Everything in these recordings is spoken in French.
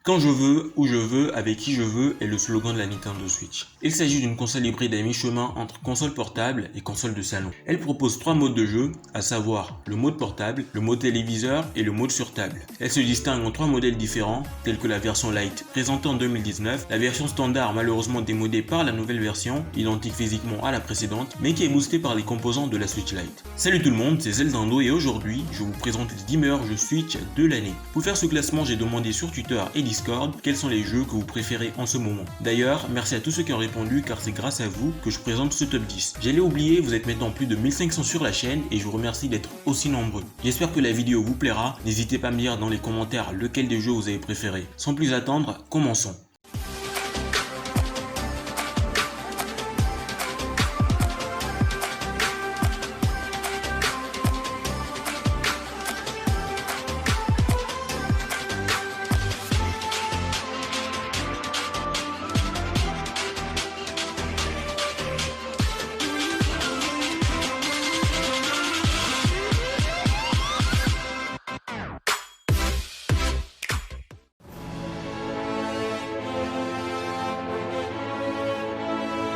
Quand je veux, où je veux, avec qui je veux est le slogan de la Nintendo Switch. Il s'agit d'une console hybride à mi-chemin entre console portable et console de salon. Elle propose 3 modes de jeu, à savoir le mode portable, le mode téléviseur et le mode sur table. Elle se distingue en 3 modèles différents, tels que la version Lite présentée en 2019, la version standard malheureusement démodée par la nouvelle version, identique physiquement à la précédente, mais qui est boostée par les composants de la Switch Lite. Salut tout le monde, c'est Zeldando et aujourd'hui, je vous présente les 10 meilleurs jeux Switch de l'année. Pour faire ce classement, j'ai demandé sur Twitter et Discord quels sont les jeux que vous préférez en ce moment. D'ailleurs, merci à tous ceux qui ont répondu car c'est grâce à vous que je présente ce top 10. J'allais oublier, vous êtes maintenant plus de 1500 sur la chaîne et je vous remercie d'être aussi nombreux. J'espère que la vidéo vous plaira, n'hésitez pas à me dire dans les commentaires lequel des jeux vous avez préféré. Sans plus attendre, commençons.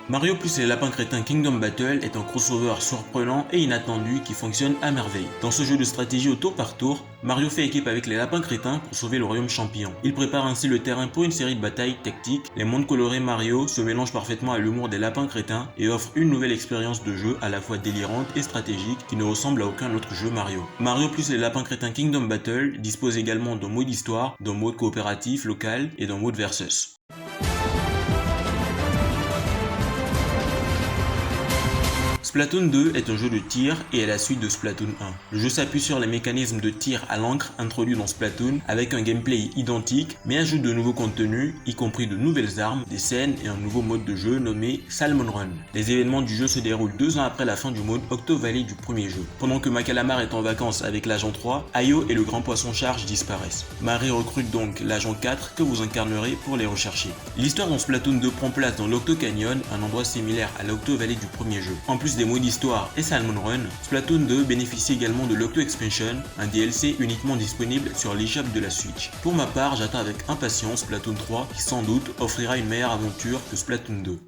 Mario plus les lapins crétins Kingdom Battle est un crossover surprenant et inattendu qui fonctionne à merveille. Dans ce jeu de stratégie au tour par tour, Mario fait équipe avec les lapins crétins pour sauver le royaume champignon. Il prépare ainsi le terrain pour une série de batailles tactiques. Les mondes colorés Mario se mélangent parfaitement à l'humour des lapins crétins et offrent une nouvelle expérience de jeu à la fois délirante et stratégique qui ne ressemble à aucun autre jeu Mario. Mario plus les lapins crétins Kingdom Battle dispose également d'un mode histoire, d'un mode coopératif local et d'un mode versus. Splatoon 2 est un jeu de tir et est la suite de Splatoon 1. Le jeu s'appuie sur les mécanismes de tir à l'encre introduits dans Splatoon avec un gameplay identique mais ajoute de nouveaux contenus, y compris de nouvelles armes, des scènes et un nouveau mode de jeu nommé Salmon Run. Les événements du jeu se déroulent 2 ans après la fin du mode Octo Valley du premier jeu. Pendant que Macalamar est en vacances avec l'agent 3, Ayo et le grand poisson charge disparaissent. Marie recrute donc l'agent 4 que vous incarnerez pour les rechercher. L'histoire dans Splatoon 2 prend place dans l'Octo Canyon, un endroit similaire à l'Octo Valley du premier jeu. En plus des modes histoire et Salmon Run, Splatoon 2 bénéficie également de l'Octo Expansion, un DLC uniquement disponible sur l'eShop de la Switch. Pour ma part, j'attends avec impatience Splatoon 3 qui sans doute offrira une meilleure aventure que Splatoon 2.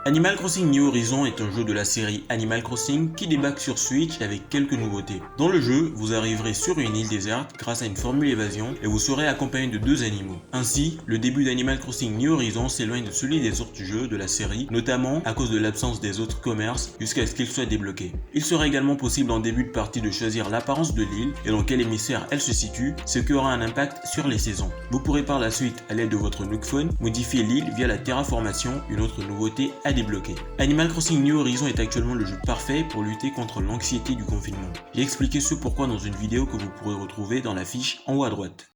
Animal Crossing New Horizons est un jeu de la série Animal Crossing qui débarque sur Switch avec quelques nouveautés. Dans le jeu, vous arriverez sur une île déserte grâce à une formule évasion et vous serez accompagné de 2 animaux. Ainsi, le début d'Animal Crossing New Horizons s'éloigne de celui des autres jeux de la série, notamment à cause de l'absence des autres commerces jusqu'à ce qu'ils soient débloqués. Il sera également possible en début de partie de choisir l'apparence de l'île et dans quel hémisphère elle se situe, ce qui aura un impact sur les saisons. Vous pourrez par la suite, à l'aide de votre Nook Phone, modifier l'île via la terraformation, une autre nouveauté à débloquer. Animal Crossing New Horizons est actuellement le jeu parfait pour lutter contre l'anxiété du confinement. J'ai expliqué ce pourquoi dans une vidéo que vous pourrez retrouver dans la fiche en haut à droite.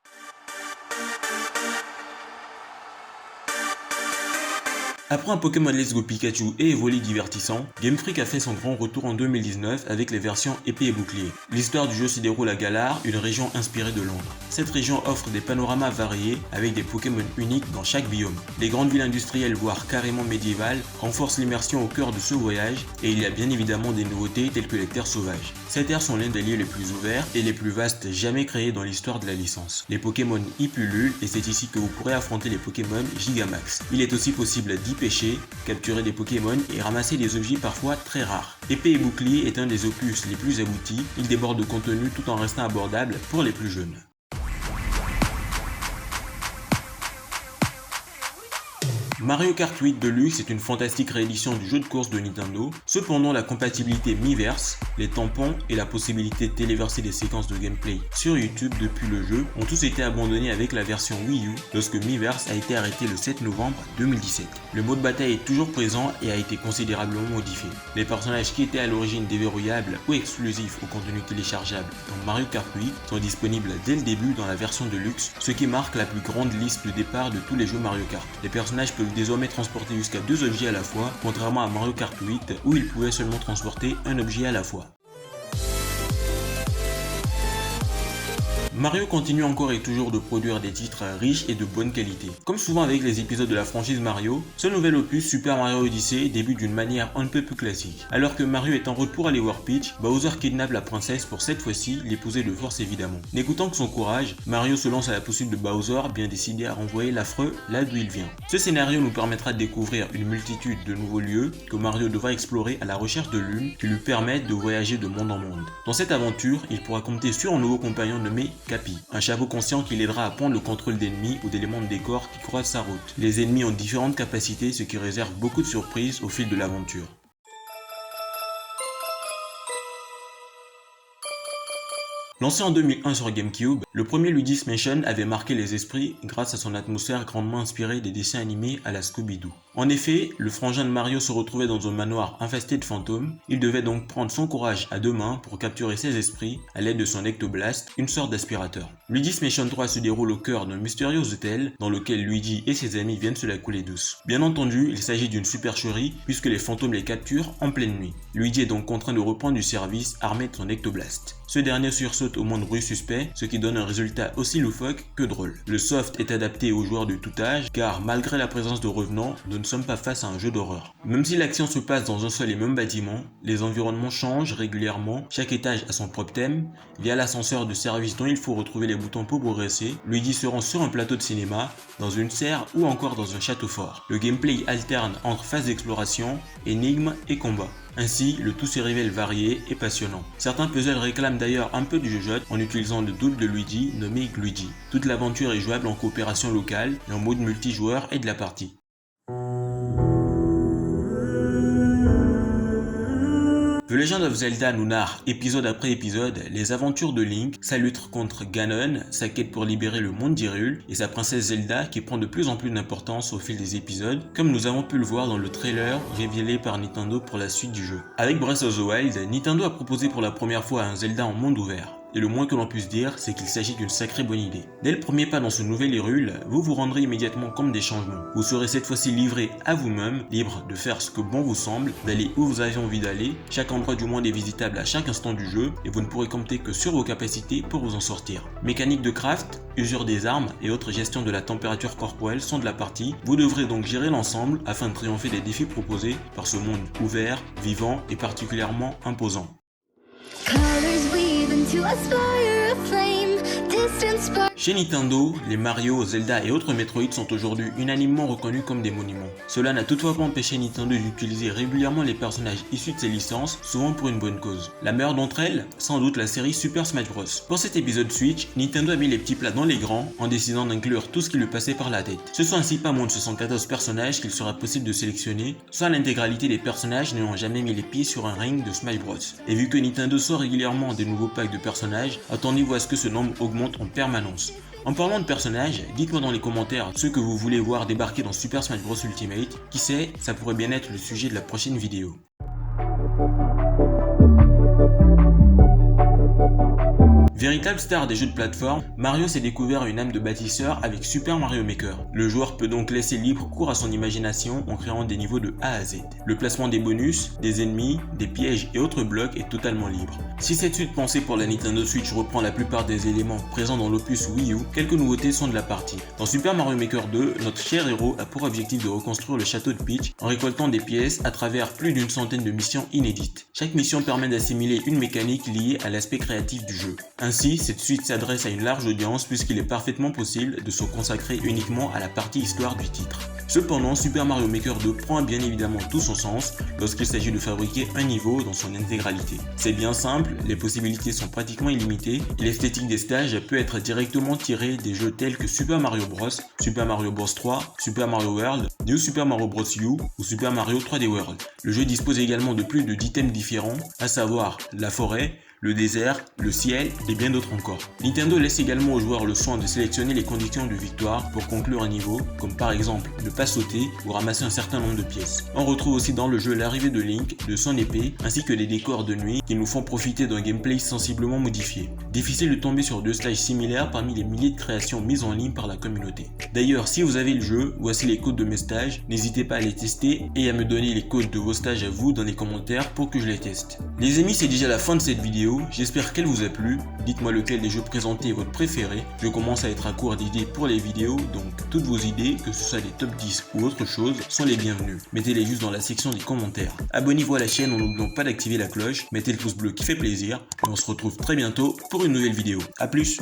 Après un Pokémon Let's Go Pikachu et Evoli divertissant, Game Freak a fait son grand retour en 2019 avec les versions épée et bouclier. L'histoire du jeu se déroule à Galar, une région inspirée de Londres. Cette région offre des panoramas variés avec des Pokémon uniques dans chaque biome. Les grandes villes industrielles voire carrément médiévales renforcent l'immersion au cœur de ce voyage et il y a bien évidemment des nouveautés telles que les terres sauvages. Ces terres sont l'un des lieux les plus ouverts et les plus vastes jamais créés dans l'histoire de la licence. Les Pokémon y pullulent et c'est ici que vous pourrez affronter les Pokémon Gigamax. Il est aussi possible d'y pêcher, capturer des Pokémon et ramasser des objets parfois très rares. Épée et bouclier est un des opus les plus aboutis, il déborde de contenu tout en restant abordable pour les plus jeunes. Mario Kart 8 Deluxe est une fantastique réédition du jeu de course de Nintendo. Cependant, la compatibilité Miiverse, les tampons et la possibilité de téléverser des séquences de gameplay sur YouTube depuis le jeu ont tous été abandonnés avec la version Wii U lorsque Miiverse a été arrêté le 7 novembre 2017. Le mode bataille est toujours présent et a été considérablement modifié. Les personnages qui étaient à l'origine déverrouillables ou exclusifs au contenu téléchargeable dans Mario Kart 8 sont disponibles dès le début dans la version Deluxe, ce qui marque la plus grande liste de départ de tous les jeux Mario Kart. Les personnages peuvent désormais transporter jusqu'à 2 objets à la fois, contrairement à Mario Kart 8 où ils pouvaient seulement transporter un objet à la fois. Mario continue encore et toujours de produire des titres riches et de bonne qualité. Comme souvent avec les épisodes de la franchise Mario, ce nouvel opus Super Mario Odyssey débute d'une manière un peu plus classique. Alors que Mario est en route pour aller voir Peach, Bowser kidnappe la princesse pour cette fois-ci l'épouser de force évidemment. N'écoutant que son courage, Mario se lance à la poursuite de Bowser, bien décidé à renvoyer l'affreux là d'où il vient. Ce scénario nous permettra de découvrir une multitude de nouveaux lieux que Mario devra explorer à la recherche de l'une qui lui permettent de voyager de monde en monde. Dans cette aventure, il pourra compter sur un nouveau compagnon nommé Cappy, un chapeau conscient qui l'aidera à prendre le contrôle d'ennemis ou d'éléments de décor qui croisent sa route. Les ennemis ont différentes capacités, ce qui réserve beaucoup de surprises au fil de l'aventure. Lancé en 2001 sur GameCube, le premier Luigi's Mansion avait marqué les esprits grâce à son atmosphère grandement inspirée des dessins animés à la Scooby-Doo. En effet, le frangin de Mario se retrouvait dans un manoir infesté de fantômes, il devait donc prendre son courage à deux mains pour capturer ses esprits à l'aide de son Ectoblast, une sorte d'aspirateur. Luigi's Mansion 3 se déroule au cœur d'un mystérieux hôtel dans lequel Luigi et ses amis viennent se la couler douce. Bien entendu, il s'agit d'une supercherie puisque les fantômes les capturent en pleine nuit. Luigi est donc contraint de reprendre du service armé de son Ectoblast. Ce dernier sursaute au moindre bruit suspect, ce qui donne un résultat aussi loufoque que drôle. Le soft est adapté aux joueurs de tout âge, car malgré la présence de revenants, nous ne sommes pas face à un jeu d'horreur. Même si l'action se passe dans un seul et même bâtiment, les environnements changent régulièrement, chaque étage a son propre thème. Via l'ascenseur de service dont il faut retrouver les boutons pour progresser, Luigi se rend sur un plateau de cinéma, dans une serre ou encore dans un château fort. Le gameplay alterne entre phases d'exploration, énigmes et combats. Ainsi, le tout se révèle varié et passionnant. Certains puzzles réclament d'ailleurs un peu du jeu en utilisant le double de Luigi nommé Gluigi. Toute l'aventure est jouable en coopération locale et en mode multijoueur et de la partie. The Legend of Zelda nous narre, épisode après épisode, les aventures de Link, sa lutte contre Ganon, sa quête pour libérer le monde d'Hyrule et sa princesse Zelda qui prend de plus en plus d'importance au fil des épisodes, comme nous avons pu le voir dans le trailer révélé par Nintendo pour la suite du jeu. Avec Breath of the Wild, Nintendo a proposé pour la première fois un Zelda en monde ouvert. Et le moins que l'on puisse dire, c'est qu'il s'agit d'une sacrée bonne idée. Dès le premier pas dans ce nouvel Hyrule, vous vous rendrez immédiatement compte des changements. Vous serez cette fois-ci livré à vous-même, libre de faire ce que bon vous semble, d'aller où vous avez envie d'aller. Chaque endroit du monde est visitable à chaque instant du jeu et vous ne pourrez compter que sur vos capacités pour vous en sortir. Mécanique de craft, usure des armes et autres gestion de la température corporelle sont de la partie. Vous devrez donc gérer l'ensemble afin de triompher des défis proposés par ce monde ouvert, vivant et particulièrement imposant. Chez Nintendo, les Mario, Zelda et autres Metroid sont aujourd'hui unanimement reconnus comme des monuments. Cela n'a toutefois pas empêché Nintendo d'utiliser régulièrement les personnages issus de ces licences, souvent pour une bonne cause. La meilleure d'entre elles, sans doute la série Super Smash Bros. Pour cet épisode Switch, Nintendo a mis les petits plats dans les grands en décidant d'inclure tout ce qui lui passait par la tête. Ce sont ainsi pas moins de 74 personnages qu'il sera possible de sélectionner, soit l'intégralité des personnages n'ayant jamais mis les pieds sur un ring de Smash Bros. Et vu que Nintendo sort régulièrement des nouveaux packs de personnages, attendez-vous à ce que ce nombre augmente en permanence. En parlant de personnages, dites-moi dans les commentaires ceux que vous voulez voir débarquer dans Super Smash Bros Ultimate. Qui sait, ça pourrait bien être le sujet de la prochaine vidéo. Véritable star des jeux de plateforme, Mario s'est découvert une âme de bâtisseur avec Super Mario Maker. Le joueur peut donc laisser libre cours à son imagination en créant des niveaux de A à Z. Le placement des bonus, des ennemis, des pièges et autres blocs est totalement libre. Si cette suite pensée pour la Nintendo Switch reprend la plupart des éléments présents dans l'opus Wii U, quelques nouveautés sont de la partie. Dans Super Mario Maker 2, notre cher héros a pour objectif de reconstruire le château de Peach en récoltant des pièces à travers plus d'une centaine de missions inédites. Chaque mission permet d'assimiler une mécanique liée à l'aspect créatif du jeu. Ainsi, cette suite s'adresse à une large audience puisqu'il est parfaitement possible de se consacrer uniquement à la partie histoire du titre. Cependant, Super Mario Maker 2 prend bien évidemment tout son sens lorsqu'il s'agit de fabriquer un niveau dans son intégralité. C'est bien simple, les possibilités sont pratiquement illimitées et l'esthétique des stages peut être directement tirée des jeux tels que Super Mario Bros, Super Mario Bros 3, Super Mario World, New Super Mario Bros U ou Super Mario 3D World. Le jeu dispose également de plus de 10 thèmes différents, à savoir la forêt, le désert, le ciel et bien d'autres encore. Nintendo laisse également aux joueurs le soin de sélectionner les conditions de victoire pour conclure un niveau, comme par exemple ne pas sauter ou ramasser un certain nombre de pièces. On retrouve aussi dans le jeu l'arrivée de Link, de son épée, ainsi que des décors de nuit qui nous font profiter d'un gameplay sensiblement modifié. Difficile de tomber sur deux stages similaires parmi les milliers de créations mises en ligne par la communauté. D'ailleurs, si vous avez le jeu, voici les codes de mes stages, n'hésitez pas à les tester et à me donner les codes de vos stages à vous dans les commentaires pour que je les teste. Les amis, c'est déjà la fin de cette vidéo. vidéo, j'espère qu'elle vous a plu. Dites-moi lequel des jeux présentés est votre préféré. Je commence à être à court d'idées pour les vidéos, donc toutes vos idées, que ce soit des top 10 ou autre chose, sont les bienvenues. Mettez-les juste dans la section des commentaires. Abonnez-vous à la chaîne en n'oubliant pas d'activer la cloche, mettez le pouce bleu qui fait plaisir, et on se retrouve très bientôt pour une nouvelle vidéo. A plus!